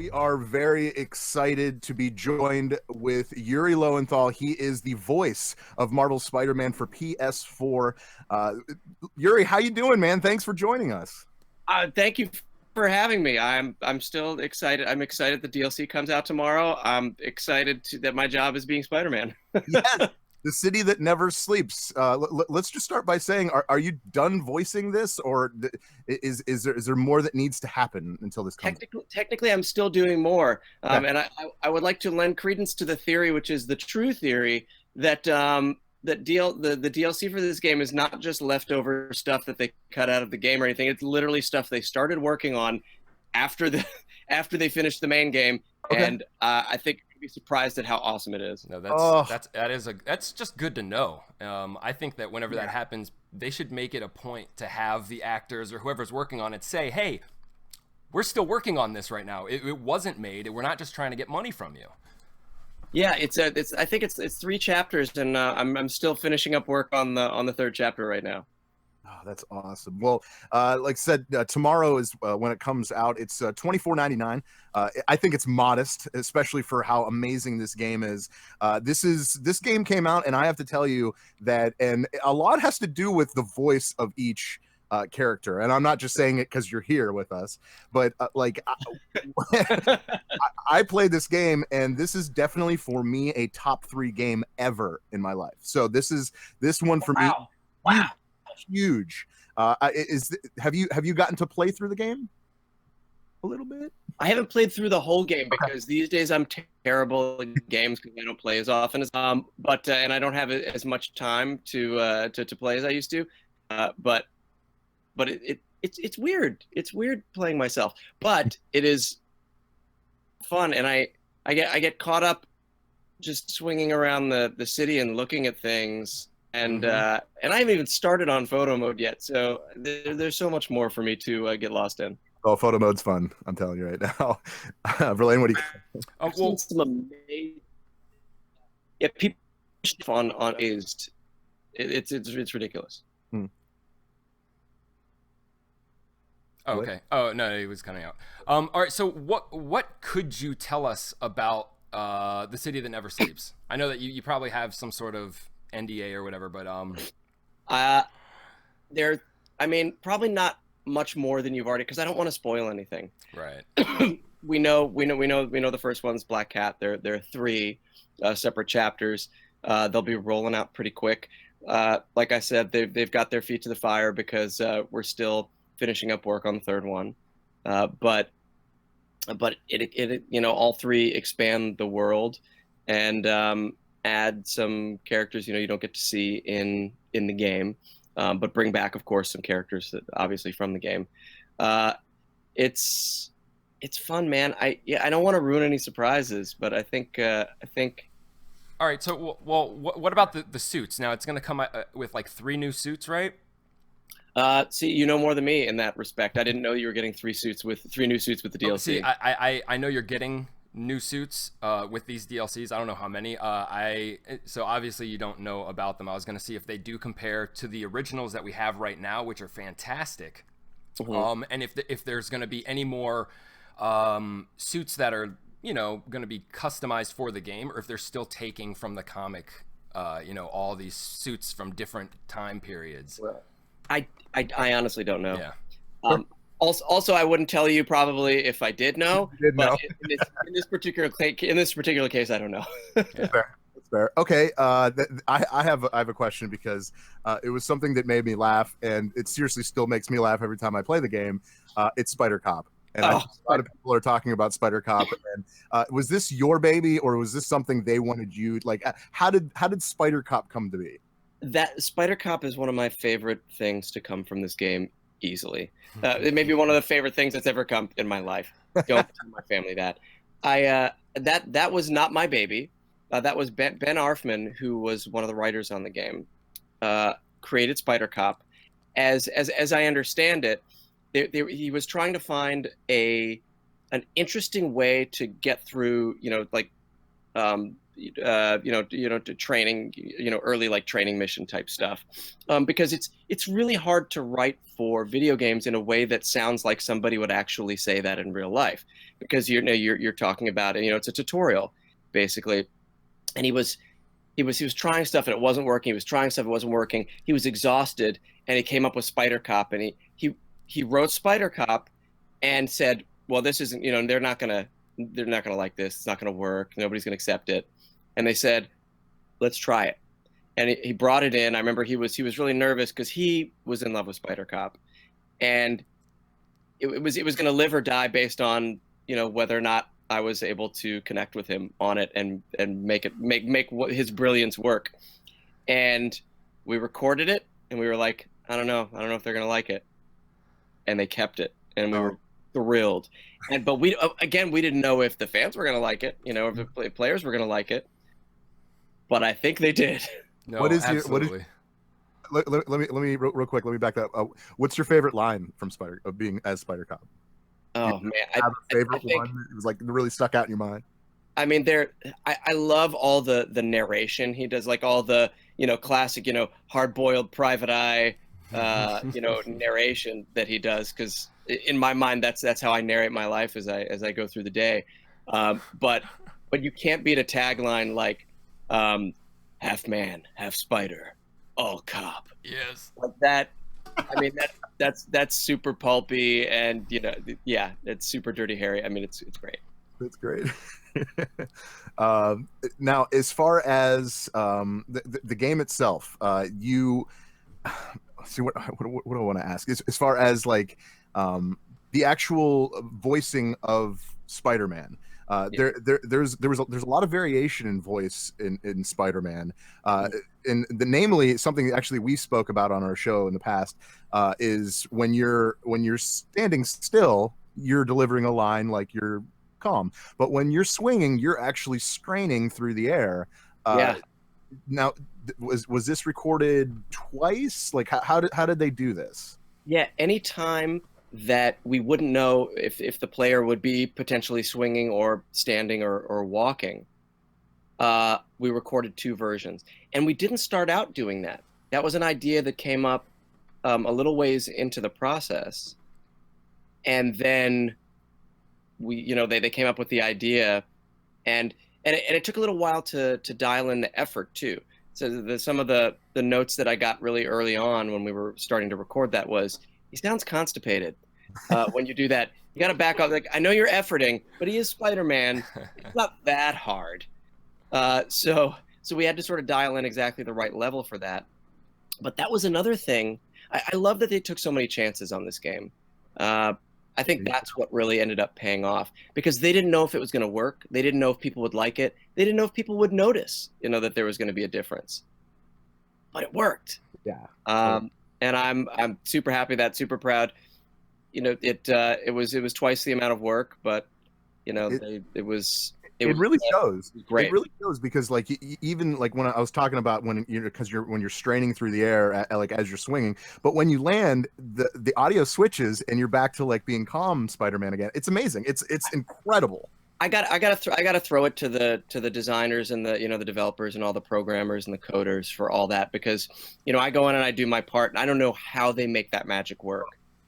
We are very excited to be joined with Yuri Lowenthal. He is the voice of Marvel's Spider-Man for PS4. Yuri, how you doing, man? Thanks for joining us. Thank you for having me. I'm still excited. I'm excited the DLC comes out tomorrow. I'm excited that my job is being Spider-Man. Yes, the city that never sleeps. Let's just start by saying, are you done voicing this, or is there more that needs to happen until this comes? Technically, I'm still doing more, Okay. and I would like to lend credence to the theory, which is the true theory, that the DLC for this game is not just leftover stuff that they cut out of the game or anything. It's literally stuff they started working on after after they finished the main game, Okay. and I think you'd be surprised at how awesome it is. No, Oh. that's just good to know. I think that whenever that happens, they should make it a point to have the actors or whoever's working on it say, "Hey, we're still working on this right now. It wasn't made. We're not just trying to get money from you." Yeah, I think it's 3 chapters, and I'm still finishing up work on the 3rd chapter right now. Oh, that's awesome. Well, like I said, tomorrow is when it comes out. It's $24.99. I think it's modest, especially for how amazing this game is. This game came out, and I have to tell you that, and a lot has to do with the voice of each character. And I'm not just saying it because you're here with us, but I played this game, and this is definitely for me a top 3 game ever in my life. So this one for me. Wow. Huge. Have you gotten to play through the game a little bit? I haven't played through the whole game because these days I'm terrible at games because I don't play as often as but and I don't have as much time to play as I used to. But it's weird. It's weird playing myself, but it is fun, and I get caught up just swinging around the city and looking at things. And I haven't even started on photo mode yet, so there's so much more for me to get lost in. Oh, photo mode's fun. I'm telling you right now. Verlaine, what do you? I've seen some amazing. Yeah, people on is it's ridiculous. Hmm. Oh, okay. Oh no, he was cutting out. All right. So what could you tell us about the city that never sleeps? I know that you probably have some sort of NDA or whatever, but I mean, probably not much more than you've already, because I don't want to spoil anything. Right. we know the first one's Black Cat. There are 3 separate chapters. They'll be rolling out pretty quick. Like I said, they've got their feet to the fire because we're still finishing up work on the 3rd one. But it all 3 expand the world and add some characters you don't get to see in the game, but bring back, of course, some characters that obviously from the game. It's fun, man. I don't want to ruin any surprises, but I think. All right. So, well, what about the suits? Now it's going to come with like 3 new suits, right? See, you know more than me in that respect. I didn't know you were getting 3 new suits with the DLC. See, I know you're getting new suits with these DLCs. I don't know how many. So obviously you don't know about them. I was going to see if they do compare to the originals that we have right now, which are fantastic. Mm-hmm. And if there's going to be any more suits that are going to be customized for the game, or if they're still taking from the comic, all these suits from different time periods. Well, I honestly don't know. Yeah. Also, I wouldn't tell you probably if I did know. Know. In this particular case, I don't know. Yeah. That's fair. Okay. I have a question because it was something that made me laugh, and it seriously still makes me laugh every time I play the game. It's Spider Cop, and a lot of people are talking about Spider Cop. And was this your baby, or was this something they wanted you? Like, how did Spider Cop come to be? That Spider Cop is one of my favorite things to come from this game. Easily, it may be one of the favorite things that's ever come in my life. Don't tell my family that. That was not my baby. That was Ben Arfman, who was one of the writers on the game, created Spider Cop. As I understand it, he was trying to find an interesting way to get through, to training, early like training mission type stuff, because it's really hard to write for video games in a way that sounds like somebody would actually say that in real life, because you're talking about it, it's a tutorial basically, and he was trying stuff and it wasn't working. He was trying stuff, it wasn't working. He was exhausted, and he came up with Spider Cop, and he wrote Spider Cop, and said, well, this isn't, they're not gonna like this. It's not gonna work. Nobody's gonna accept it. And they said, let's try it. And he brought it in. I remember he was really nervous because he was in love with Spider Cop, and it was going to live or die based on whether or not I was able to connect with him on it and make his brilliance work. And we recorded it, and we were like, I don't know if they're going to like it. And they kept it, and we were thrilled. But we didn't know if the fans were going to like it, if the players were going to like it. But I think they did. No, absolutely. Let me real quick. Let me back that up. What's your favorite line from being as Spider Cop? Oh man, have a favorite one that was like really stuck out in your mind? I mean, I love all the narration he does, like all the classic hard-boiled private eye narration that he does, because in my mind that's how I narrate my life as I go through the day. But you can't beat a tagline like half man, half spider, all cop. Yes. Like that. I mean, that's super pulpy, and yeah, it's super Dirty Harry. I mean, it's great. That's great. Now, as far as the game itself, you see what do I want to ask? As far as like the actual voicing of Spider-Man. There's a lot of variation in voice in Spider-Man, and namely something that actually we spoke about on our show in the past is when you're standing still, you're delivering a line like you're calm, but when you're swinging, you're actually straining through the air. Now, was this recorded twice? Like how did they do this? Yeah, anytime that we wouldn't know if the player would be potentially swinging or standing or walking, we recorded two versions. And we didn't start out doing that. That was an idea that came up a little ways into the process. And then they came up with the idea, and it took a little while to dial in the effort too. So some of the notes that I got really early on when we were starting to record that was, he sounds constipated when you do that. You got to back up. Like, I know you're efforting, but he is Spider-Man. It's not that hard. So we had to sort of dial in exactly the right level for that. But that was another thing. I love that they took so many chances on this game. I think that's what really ended up paying off, because they didn't know if it was going to work. They didn't know if people would like it. They didn't know if people would notice, that there was going to be a difference. But it worked. Yeah. And I'm super happy, super proud. It was twice the amount of work, but it really shows. Great. It really shows, because like even like when I was talking about when you're straining through the air like as you're swinging, but when you land, the audio switches and you're back to like being calm Spider-Man again. It's amazing. It's incredible. I gotta throw it to the designers and the developers and all the programmers and the coders for all that, because I go in and I do my part, and I don't know how they make that magic work,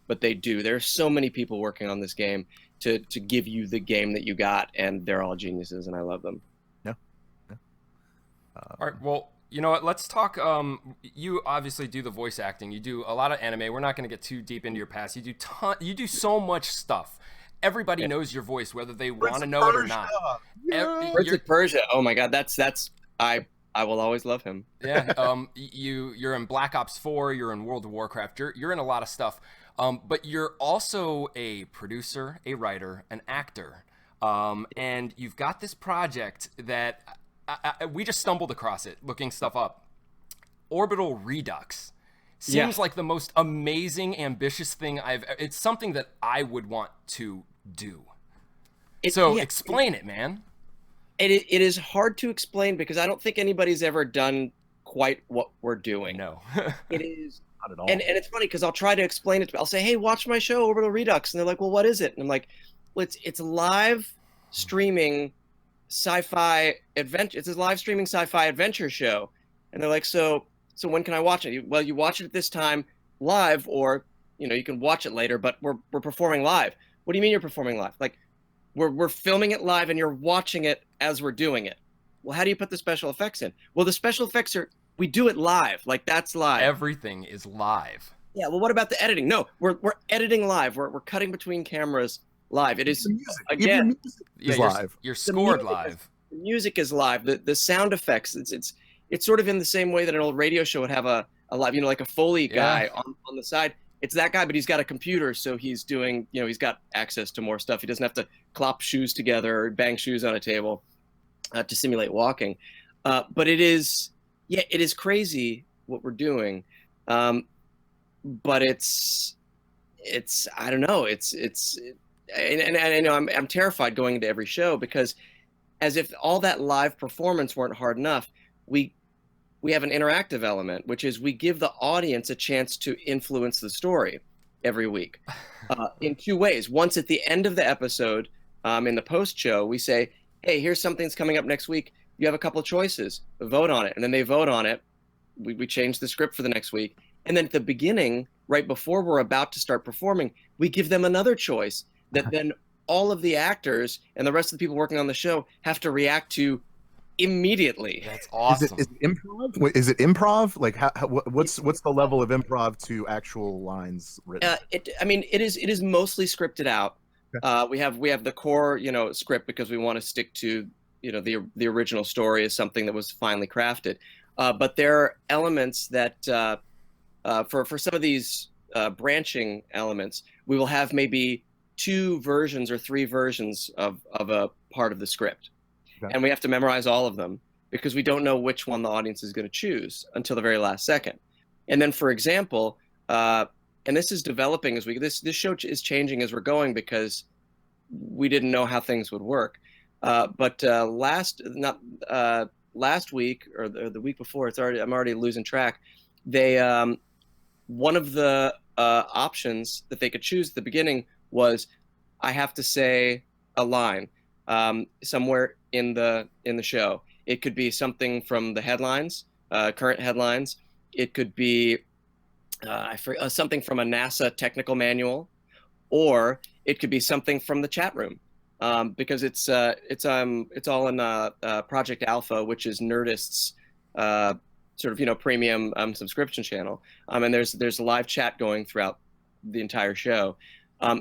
but they do. There's so many people working on this game to give you the game that you got, and they're all geniuses, and I love them. Yeah. All right. Well, you know what? Let's talk. You obviously do the voice acting. You do a lot of anime. We're not going to get too deep into your past. You do so much stuff. Everybody knows your voice, whether they want to know it or not. Prince of Persia. Oh my God, that's I will always love him. Yeah. You're in Black Ops 4. You're in World of Warcraft. You're in a lot of stuff. But you're also a producer, a writer, an actor, and you've got this project that we just stumbled across it looking stuff up. Orbital Redux. Seems like the most amazing, ambitious thing it's something that I would want to do. Explain it, man. It is hard to explain, because I don't think anybody's ever done quite what we're doing. No. It is. Not at all. And it's funny, because I'll try to explain it. I'll say, hey, watch my show, Orbital Redux. And they're like, well, what is it? And I'm like, well, it's live streaming sci-fi adventure. It's a live streaming sci-fi adventure show, and they're like, so when can I watch it? Well, you watch it at this time live, or you can watch it later, but we're performing live. What do you mean you're performing live? Like, we're filming it live and you're watching it as we're doing it. Well, how do you put the special effects in? Well, the special effects we do it live. Like, that's live. Everything is live. Yeah. Well, what about the editing? No, we're editing live. We're cutting between cameras live. It is again. Yeah, live. You're scored live. The music is live. The sound effects. It's sort of in the same way that an old radio show would have a live, like a Foley guy on the side. It's that guy, but he's got a computer, so he's doing, he's got access to more stuff. He doesn't have to clop shoes together or bang shoes on a table to simulate walking. But it is crazy what we're doing. But it's I don't know. And I know I'm terrified going into every show, because as if all that live performance weren't hard enough, we have an interactive element, which is we give the audience a chance to influence the story every week in two ways. Once at the end of the episode, in the post show, we say, hey, here's something that's coming up next week. You have a couple of choices. Vote on it. And then they vote on it. We change the script for the next week. And then at the beginning, right before we're about to start performing, we give them another choice that then all of the actors and the rest of the people working on the show have to react to immediately. That's awesome. Is it improv? Is it improv? Like, what's the level of improv to actual lines written? It is mostly scripted out. Okay. We have the core, script, because we want to stick to, the original story as something that was finely crafted. But there are elements that for some of these branching elements, we will have maybe 2 versions or 3 versions of a part of the script. Okay. And we have to memorize all of them, because we don't know which one the audience is going to choose until the very last second. And then, for example, and this is developing as this show is changing as we're going, because we didn't know how things would work. But last week or the week before, I'm already losing track. They one of the options that they could choose at the beginning was, I have to say a line somewhere in the show. It could be something from the headlines, current headlines. It could be something from a NASA technical manual, or it could be something from the chat room, because it's all in Project Alpha, which is Nerdist's sort of premium subscription channel, and there's live chat going throughout the entire show,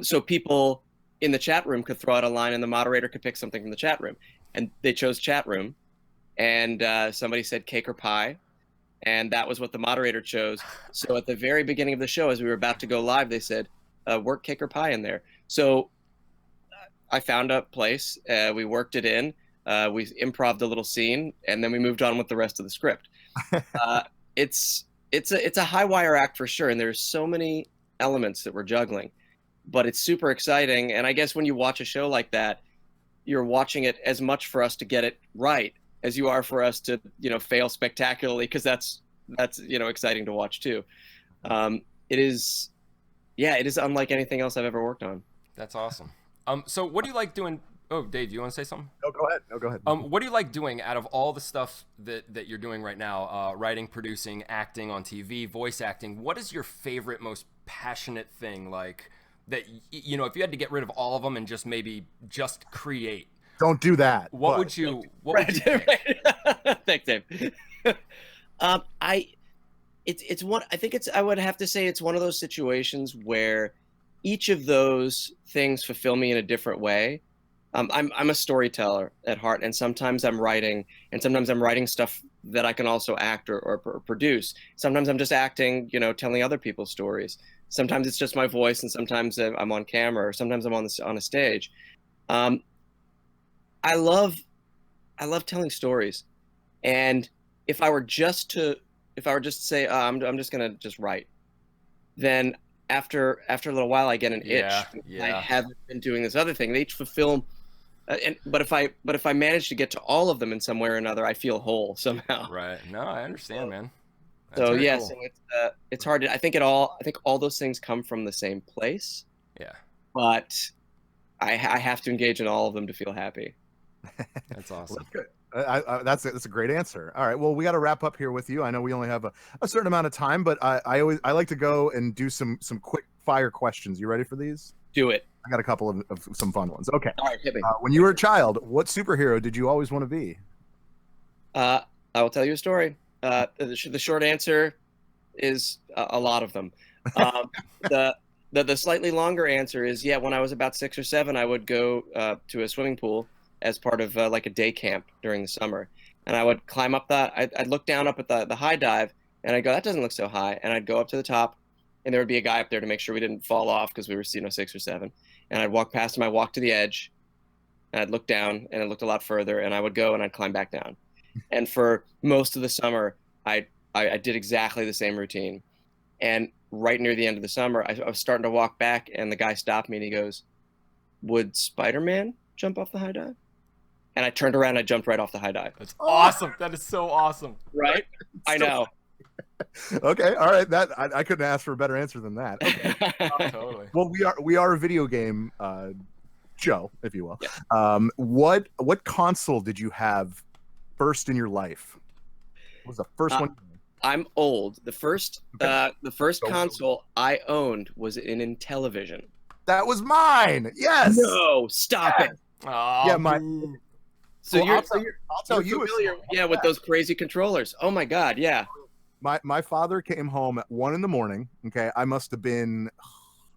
so people in the chat room could throw out a line, and the moderator could pick something from the chat room. And they chose chat room, and somebody said cake or pie, and that was what the moderator chose. So at the very beginning of the show, as we were about to go live, they said, work cake or pie in there. So I found a place, we worked it in, we improv'd a little scene, and then we moved on with the rest of the script. It's a high wire act for sure, and there's so many elements that we're juggling, but it's super exciting. And I guess when you watch a show like that, you're watching it as much for us to get it right as you are for us to, fail spectacularly, because that's exciting to watch too. It is unlike anything else I've ever worked on. That's awesome. So what do you like doing? Oh, Dave, do you want to say something? No, go ahead. No, go ahead. What do you like doing out of all the stuff that you're doing right now? Writing, producing, acting on TV, voice acting. What is your favorite, most passionate thing? Like, that, if you had to get rid of all of them and just create. Don't do that. What would you pick? Thanks, Dave. I would have to say it's one of those situations where each of those things fulfill me in a different way. I'm a storyteller at heart, and sometimes I'm writing, and sometimes I'm writing stuff that I can also act or produce. Sometimes I'm just acting, telling other people's stories. Sometimes it's just my voice, and sometimes I'm on camera, or sometimes I'm on a stage. I love telling stories, and if I were just to say, I'm just gonna just write, then after a little while I get an itch. Yeah. I haven't been doing this other thing. They each fulfill. But if I manage to get to all of them in some way or another, I feel whole somehow. Right. No, I understand, man. So yeah, cool. So it's hard. I think all those things come from the same place. Yeah. But I have to engage in all of them to feel happy. That's Well, awesome. that's good. That's a great answer. All right. Well, we got to wrap up here with you. I know we only have a certain amount of time, but I like to go and do some quick fire questions. You ready for these? Do it. I got a couple of some fun ones. Okay. All right, hit me. When you were a child, what superhero did you always want to be? I will tell you a story. The short answer is a lot of them. Um, the slightly longer answer is, yeah, when I was about 6 or 7, I would go to a swimming pool as part of like a day camp during the summer, and I would climb up that. I'd look down up at the high dive, and I'd go, that doesn't look so high, and I'd go up to the top, and there would be a guy up there to make sure we didn't fall off because we were 6 or 7, and I'd walk past him. I'd walk to the edge, and I'd look down, and it looked a lot further, and I would go and I'd climb back down, and for most of the summer, I did exactly the same routine. And right near the end of the summer, I was starting to walk back, and the guy stopped me and he goes, "Would Spider-Man jump off the high dive?" And I turned around and I jumped right off the high dive. That's awesome. That is so awesome. Right? I know. Okay. All right. That I couldn't ask for a better answer than that. Okay. Totally. Well, we are a video game show, if you will. Yeah. What console did you have first in your life? What was the first one? I'm old. The first Okay. console I owned was an Intellivision. That was mine. Yes. No, stop it. Oh, Yeah, my. boo. So Well, you're, I'll tell you. familiar, yeah, with those crazy controllers. Oh my God, yeah. My father came home at 1 a.m. Okay, I must have been,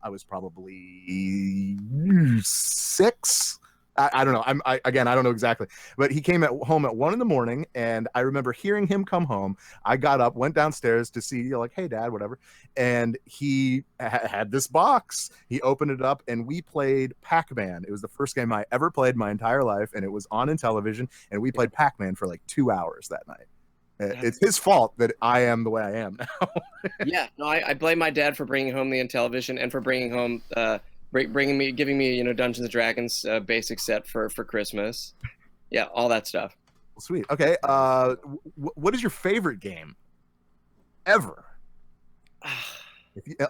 I was probably 6. I don't know. Again, I don't know exactly, but he came home at 1 a.m. and I remember hearing him come home. I got up, went downstairs to see, like, hey, Dad, whatever, and he had this box. He opened it up, and we played Pac-Man. It was the first game I ever played my entire life, and it was on in television, and we played Pac-Man for like 2 hours that night. It's his fault that I am the way I am now. Yeah, no, I blame my dad for bringing home the Intellivision and for bringing home, giving me, Dungeons and Dragons basic set for Christmas. Yeah, all that stuff. Sweet. Okay. What is your favorite game ever?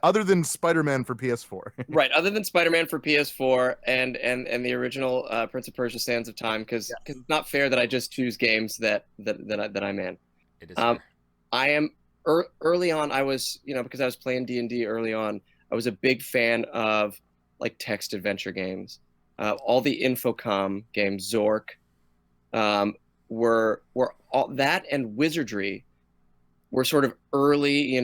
Other than Spider-Man for PS4. Right, other than Spider-Man for PS4 and the original Prince of Persia: Sands of Time, because it's not fair that I just choose games that I'm in. It is fair. I am early on. I was, because I was playing D&D early on. I was a big fan of like text adventure games. All the Infocom games, Zork, were all that, and Wizardry were sort of early,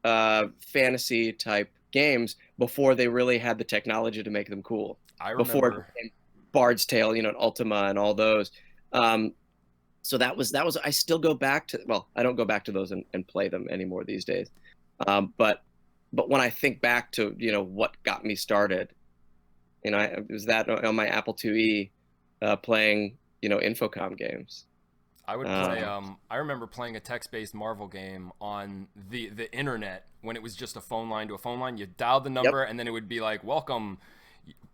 fantasy type games before they really had the technology to make them cool. I remember. Before it became Bard's Tale, and Ultima and all those. So that was. I still go back to. Well, I don't go back to those and play them anymore these days. But when I think back to what got me started, it was that on my Apple IIe, playing Infocom games. I would play. I remember playing a text-based Marvel game on the internet when it was just a phone line to a phone line. You dialed the number, and then it would be like, "Welcome,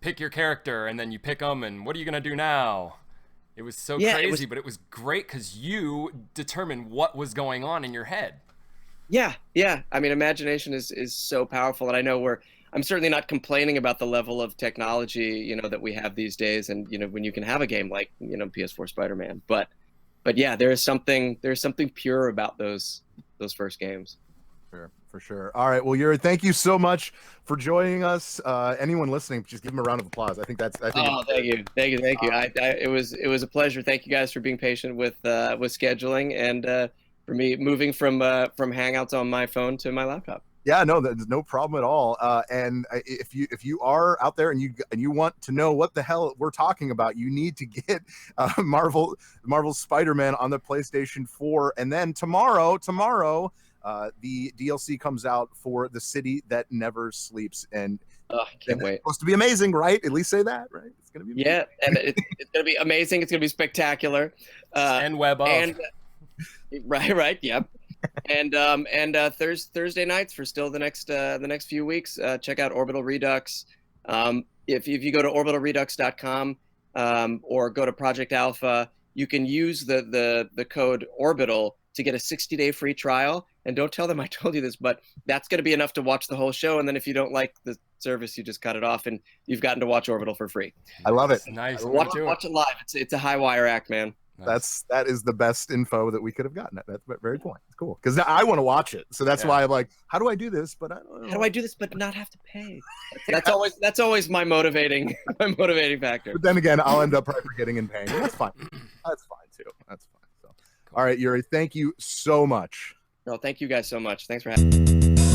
pick your character," and then you pick them, and what are you gonna do now? It was so crazy, but it was great because you determined what was going on in your head. Yeah. I mean, imagination is so powerful, and I know I'm certainly not complaining about the level of technology, that we have these days, and when you can have a game like PS4 Spider-Man, but yeah, there's something pure about those first games. For sure. All right. Well, Yuri, thank you so much for joining us. Anyone listening, just give them a round of applause. I think. Oh, thank you. It was a pleasure. Thank you guys for being patient with scheduling and for me moving from Hangouts on my phone to my laptop. Yeah, no, there's no problem at all. And if you are out there and you want to know what the hell we're talking about, you need to get Marvel's Spider-Man on the PlayStation 4. And then tomorrow, the DLC comes out for The City That Never Sleeps, and I can't wait. It's supposed to be amazing, right? At least say that, right? It's gonna be amazing. Yeah, and it's gonna be amazing. It's gonna be spectacular. And web of. And right, yep. And Thursday nights for still the next few weeks. Check out Orbital Redux. If you go to orbitalredux.com or go to Project Alpha, you can use the code Orbital to get a 60-day free trial, and don't tell them I told you this, but that's going to be enough to watch the whole show. And then if you don't like the service, you just cut it off, and you've gotten to watch Orbital for free. I love it. Nice. Watch it live. It's a high wire act, man. Nice. That is the best info that we could have gotten at that very point. It's cool because I want to watch it, so that's why I'm like, how do I do this? But I don't know. How do I do this but not have to pay? That's always my motivating factor. But then again, I'll end up probably forgetting and paying. That's fine. That's fine too. That's fine. So, all right, Yuri, thank you so much. No, thank you guys so much. Thanks for having me.